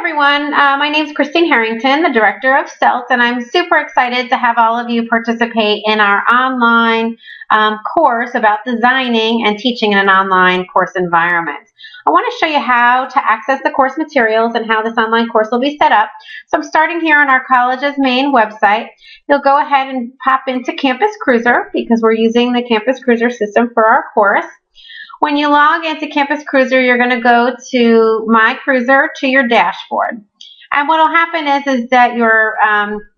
everyone. My name is Christine Harrington, the Director of CELT, and I'm super excited to have all of you participate in our online course about designing and teaching in an online course environment. I want to show you how to access the course materials and how this online course will be set up. So I'm starting here on our college's main website. You'll go ahead and pop into Campus Cruiser because we're using the Campus Cruiser system for our course. When you log into Campus Cruiser, you're going to go to My Cruiser to your dashboard. And what will happen is that your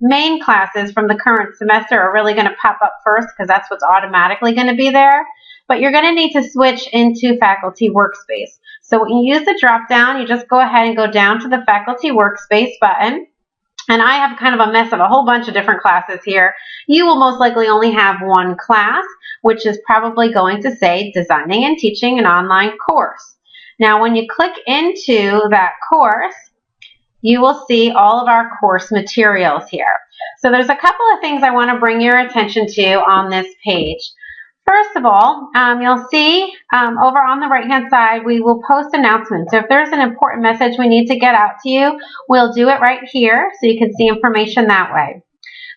main classes from the current semester are really going to pop up first because that's what's automatically going to be there. But you're going to need to switch into Faculty Workspace. So when you use the drop down, you just go ahead and go down to the Faculty Workspace button. And I have kind of a mess of a whole bunch of different classes here. You will most likely only have one class, which is probably going to say Designing and Teaching an Online Course. Now, when you click into that course, you will see all of our course materials here. So there's a couple of things I want to bring your attention to on this page. First of all, you'll see over on the right-hand side, we will post announcements. So if there's an important message we need to get out to you, we'll do it right here so you can see information that way.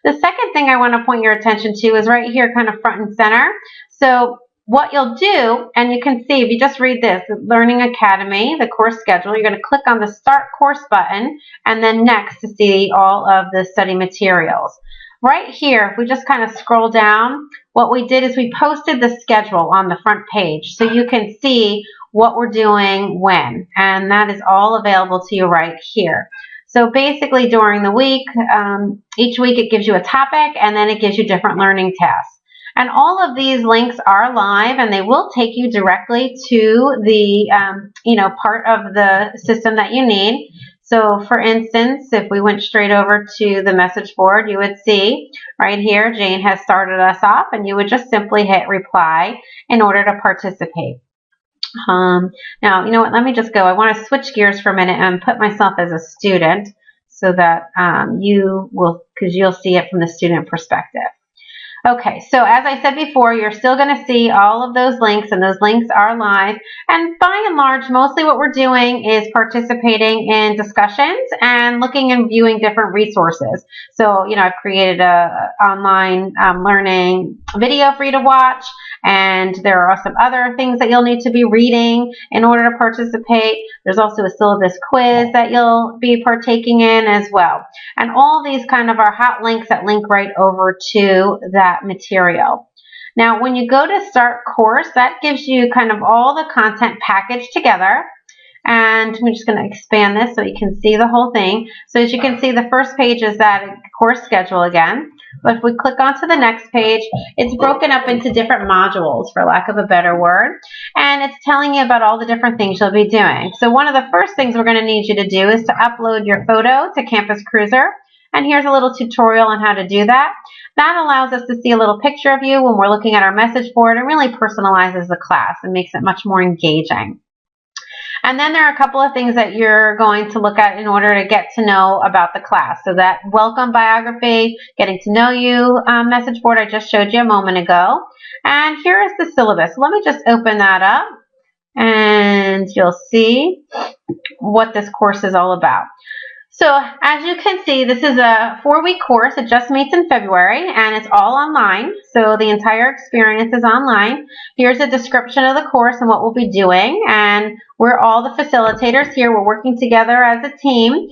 The second thing I want to point your attention to is right here, kind of front and center. So what you'll do, and you can see if you just read this, Learning Academy, the course schedule, you're going to click on the Start Course button and then Next to see all of the study materials. Right here, if we just kind of scroll down, what we did is we posted the schedule on the front page so you can see what we're doing when, and that is all available to you right here. So basically during the week, each week it gives you a topic and then it gives you different learning tasks. And all of these links are live and they will take you directly to the part of the system that you need. So for instance, if we went straight over to the message board, you would see right here, Jane has started us off, and you would just simply hit reply in order to participate. Now, you know what, let me just go. I want to switch gears for a minute and put myself as a student so that because you'll see it from the student perspective. Okay, so as I said before, you're still going to see all of those links, and those links are live. And by and large, mostly what we're doing is participating in discussions and looking and viewing different resources. So, I've created a online learning video for you to watch, and there are some other things that you'll need to be reading in order to participate. There's also a syllabus quiz that you'll be partaking in as well. And all these kind of are hot links that link right over to that material. Now, when you go to Start Course, that gives you kind of all the content packaged together. And I'm just going to expand this so you can see the whole thing. So as you can see, the first page is that course schedule again. But if we click onto the next page, it's broken up into different modules, for lack of a better word. And it's telling you about all the different things you'll be doing. So one of the first things we're going to need you to do is to upload your photo to Campus Cruiser. And here's a little tutorial on how to do that. That allows us to see a little picture of you when we're looking at our message board and really personalizes the class and makes it much more engaging. And then there are a couple of things that you're going to look at in order to get to know about the class. So that welcome biography, getting to know you message board I just showed you a moment ago. And here is the syllabus. Let me just open that up and you'll see what this course is all about. So as you can see, this is a 4-week course. It just meets in February, and it's all online. So the entire experience is online. Here's a description of the course and what we'll be doing. And we're all the facilitators here. We're working together as a team.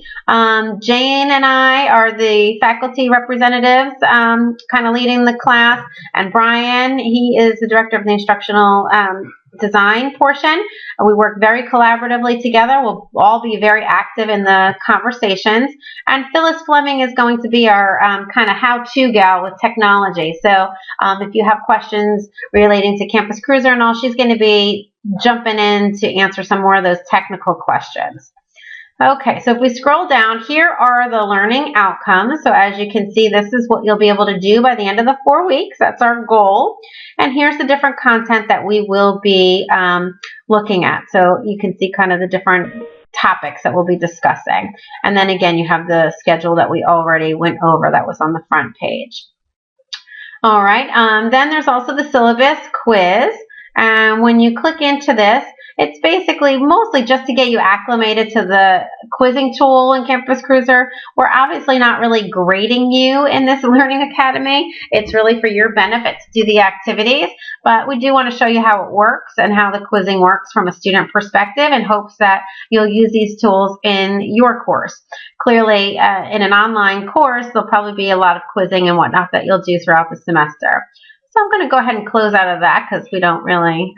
Jane and I are the faculty representatives kind of leading the class. And Brian, he is the director of the instructional design portion. We work very collaboratively together. We'll all be very active in the conversations. And Phyllis Fleming is going to be our kind of how-to gal with technology. So if you have questions relating to Campus Cruiser and all, she's going to be jumping in to answer some more of those technical questions. Okay, so if we scroll down, here are the learning outcomes. So as you can see, this is what you'll be able to do by the end of the 4 weeks. That's our goal. And here's the different content that we will be looking at. So you can see kind of the different topics that we'll be discussing. And then again, you have the schedule that we already went over that was on the front page. All right, then there's also the syllabus quiz. And when you click into this, it's basically mostly just to get you acclimated to the quizzing tool in Campus Cruiser. We're obviously not really grading you in this Learning Academy. It's really for your benefit to do the activities, but we do want to show you how it works and how the quizzing works from a student perspective in hopes that you'll use these tools in your course. Clearly, in an online course, there'll probably be a lot of quizzing and whatnot that you'll do throughout the semester. So I'm going to go ahead and close out of that because we don't really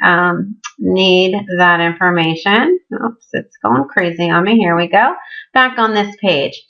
need that information. Oops, it's going crazy on me. Here we go. Back on this page.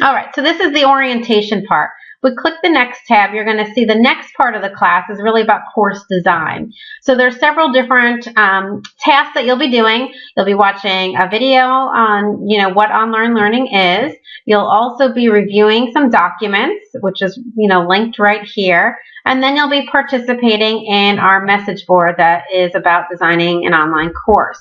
All right, so this is the orientation part. We click the next tab, you're going to see the next part of the class is really about course design. So there's several different tasks that you'll be doing. You'll be watching a video on, what online learning is. You'll also be reviewing some documents, which is, linked right here. And then you'll be participating in our message board that is about designing an online course.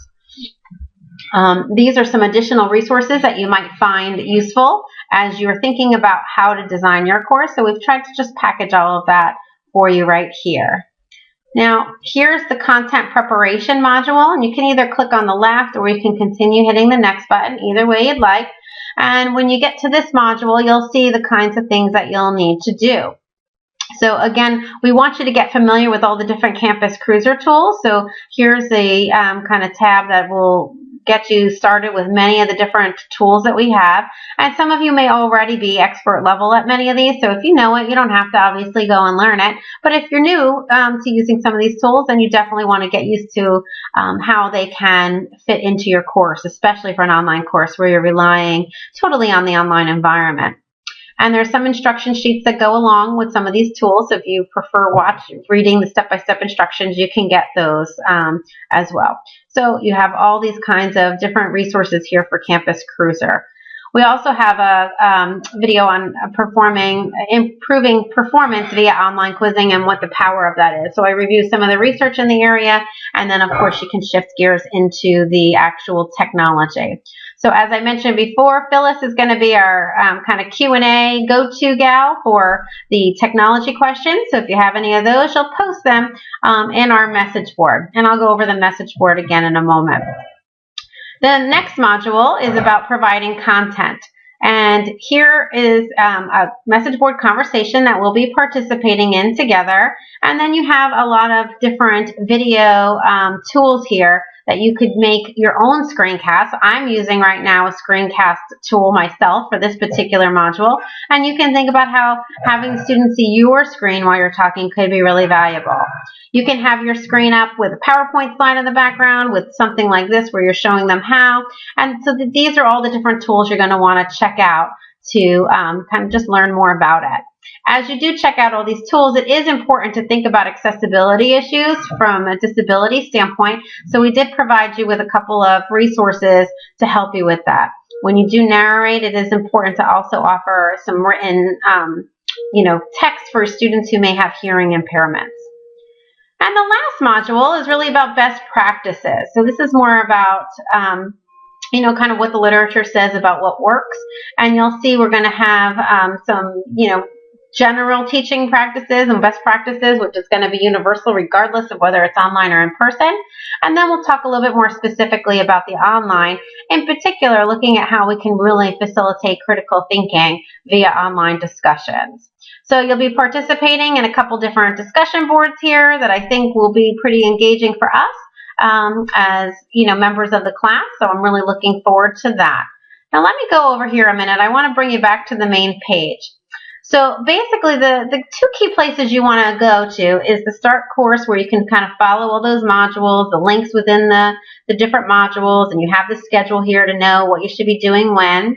These are some additional resources that you might find useful as you're thinking about how to design your course. So we've tried to just package all of that for you right here. Now, here's the content preparation module, and you can either click on the left or you can continue hitting the next button, either way you'd like. And when you get to this module, you'll see the kinds of things that you'll need to do. So again, we want you to get familiar with all the different Campus Cruiser tools. So here's a kind of tab that will get you started with many of the different tools that we have. And some of you may already be expert level at many of these. So if you know it, you don't have to obviously go and learn it. But if you're new to using some of these tools, then you definitely want to get used to how they can fit into your course, especially for an online course where you're relying totally on the online environment. And there's some instruction sheets that go along with some of these tools. If you prefer reading the step-by-step instructions, you can get those as well. So you have all these kinds of different resources here for Campus Cruiser. We also have a video on improving performance via online quizzing and what the power of that is. So I review some of the research in the area, and then of course you can shift gears into the actual technology. So as I mentioned before, Phyllis is going to be our kind of Q&A go-to gal for the technology questions. So if you have any of those, she'll post them in our message board. And I'll go over the message board again in a moment. The next module is about providing content. And here is a message board conversation that we'll be participating in together. And then you have a lot of different video tools here that you could make your own screencast. I'm using right now a screencast tool myself for this particular module. And you can think about how having students see your screen while you're talking could be really valuable. You can have your screen up with a PowerPoint slide in the background with something like this where you're showing them how. And so these are all the different tools you're going to want to check out to kind of just learn more about it. As you do check out all these tools, it is important to think about accessibility issues from a disability standpoint. So we did provide you with a couple of resources to help you with that. When you do narrate, it is important to also offer some written, text for students who may have hearing impairments. And the last module is really about best practices. So this is more about kind of what the literature says about what works. And you'll see we're going to have some, general teaching practices and best practices, which is going to be universal regardless of whether it's online or in person. And then we'll talk a little bit more specifically about the online, in particular looking at how we can really facilitate critical thinking via online discussions. So you'll be participating in a couple different discussion boards here that I think will be pretty engaging for us as members of the class. So I'm really looking forward to that. Now let me go over here a minute. I want to bring you back to the main page. So basically the two key places you want to go to is the Start course, where you can kind of follow all those modules, the links within the different modules, and you have the schedule here to know what you should be doing when.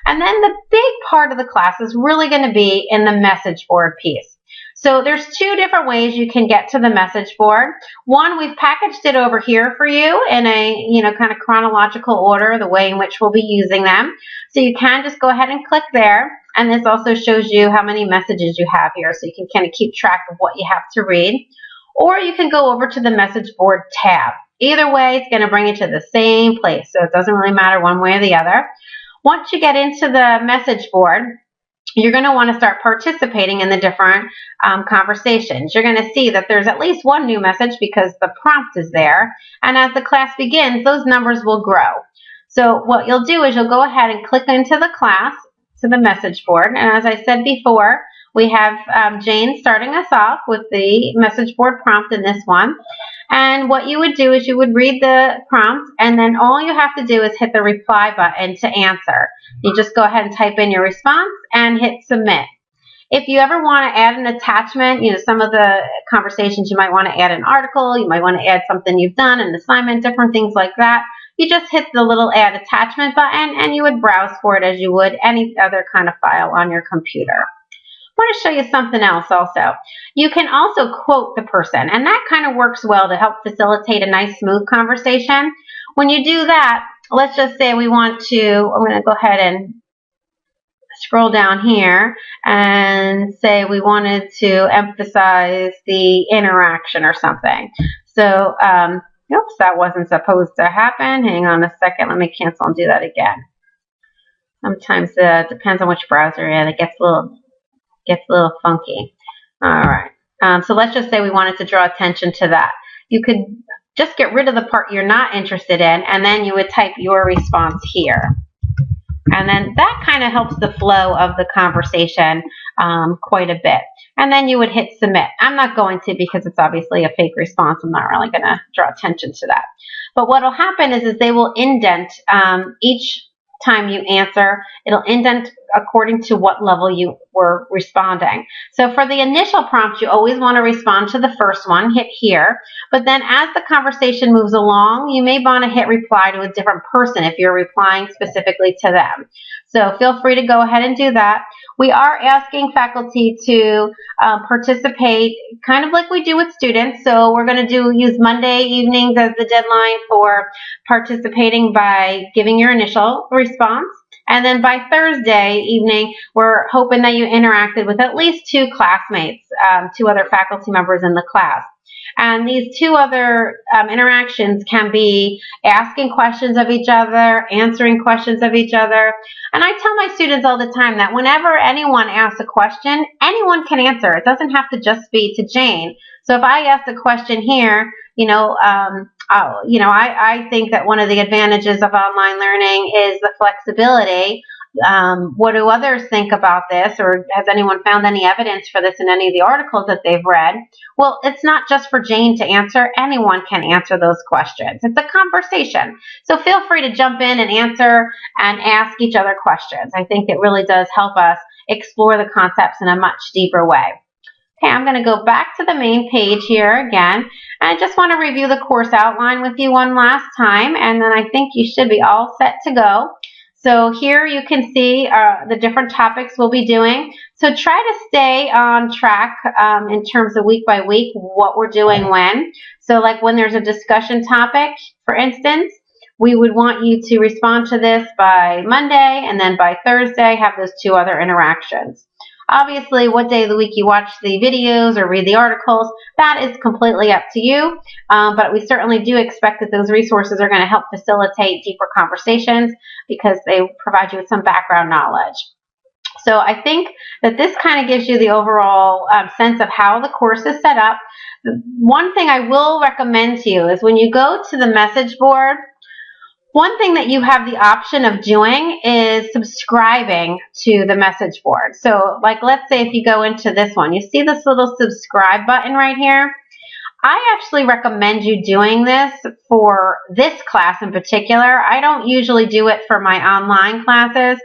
And then the big part of the class is really going to be in the message board piece. So there's two different ways you can get to the message board. One, we've packaged it over here for you in a kind of chronological order, the way in which we'll be using them. So you can just go ahead and click there. And this also shows you how many messages you have here, so you can kind of keep track of what you have to read. Or you can go over to the message board tab. Either way, it's going to bring you to the same place, so it doesn't really matter one way or the other. Once you get into the message board, you're going to want to start participating in the different conversations. You're going to see that there's at least one new message because the prompt is there. And as the class begins, those numbers will grow. So what you'll do is you'll go ahead and click into the class, to the message board. And as I said before, we have Jane starting us off with the message board prompt in this one. And what you would do is you would read the prompt, and then all you have to do is hit the reply button to answer. You just go ahead and type in your response and hit submit. If you ever want to add an attachment, some of the conversations you might want to add an article, you might want to add something you've done, an assignment, different things like that. You just hit the little add attachment button and you would browse for it as you would any other kind of file on your computer. I want to show you something else also. You can also quote the person, and that kind of works well to help facilitate a nice, smooth conversation. When you do that, let's just say we want to, I'm going to go ahead and scroll down here and say we wanted to emphasize the interaction or something. So, oops, that wasn't supposed to happen. Hang on a second. Let me cancel and do that again. Sometimes it depends on which browser you're in. It gets a little funky. All right. So let's just say we wanted to draw attention to that. You could just get rid of the part you're not interested in, and then you would type your response here. And then that kind of helps the flow of the conversation quite a bit. And then you would hit submit. I'm not going to because it's obviously a fake response. I'm not really going to draw attention to that. But what will happen is they will indent each time you answer. It'll indent according to what level you were responding. So for the initial prompt, you always want to respond to the first one, hit here. But then as the conversation moves along, you may want to hit reply to a different person if you're replying specifically to them. So feel free to go ahead and do that. We are asking faculty to participate kind of like we do with students. So we're going to use Monday evenings as the deadline for participating by giving your initial response. And then by Thursday evening, we're hoping that you interacted with at least 2 classmates, 2 other faculty members in the class. And these 2 other interactions can be asking questions of each other, answering questions of each other. And I tell my students all the time that whenever anyone asks a question, anyone can answer. It doesn't have to just be to Jane. So if I ask a question here, I think that one of the advantages of online learning is the flexibility. What do others think about this, or has anyone found any evidence for this in any of the articles that they've read? Well, it's not just for Jane to answer. Anyone can answer those questions. It's a conversation. So feel free to jump in and answer and ask each other questions. I think it really does help us explore the concepts in a much deeper way. Okay, I'm going to go back to the main page here again. And I just want to review the course outline with you one last time, and then I think you should be all set to go. So here you can see the different topics we'll be doing. So try to stay on track in terms of week by week, what we're doing when. So like when there's a discussion topic, for instance, we would want you to respond to this by Monday, and then by Thursday have those 2 other interactions. Obviously, what day of the week you watch the videos or read the articles, that is completely up to you. But we certainly do expect that those resources are going to help facilitate deeper conversations because they provide you with some background knowledge. So I think that this kind of gives you the overall sense of how the course is set up. One thing I will recommend to you is when you go to the message board, one thing that you have the option of doing is subscribing to the message board. So like let's say if you go into this one, you see this little subscribe button right here. I actually recommend you doing this for this class in particular. I don't usually do it for my online classes,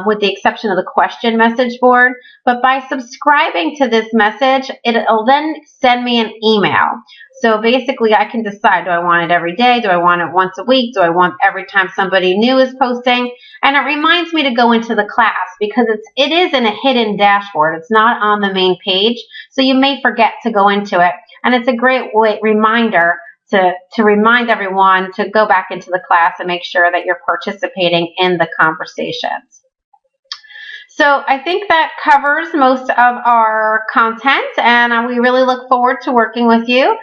with the exception of the question message board. But by subscribing to this message, it'll then send me an email. So basically I can decide, do I want it every day? Do I want it once a week? Do I want every time somebody new is posting? And it reminds me to go into the class because it is in a hidden dashboard. It's not on the main page. So you may forget to go into it. And it's a great reminder to remind everyone to go back into the class and make sure that you're participating in the conversations. So I think that covers most of our content, and we really look forward to working with you.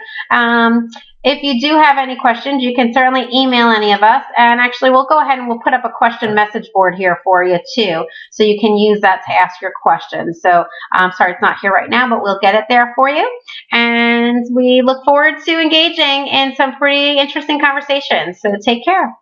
If you do have any questions, you can certainly email any of us, and actually we'll go ahead and we'll put up a question message board here for you too, so you can use that to ask your questions. So I'm sorry it's not here right now, but we'll get it there for you, and we look forward to engaging in some pretty interesting conversations. So take care.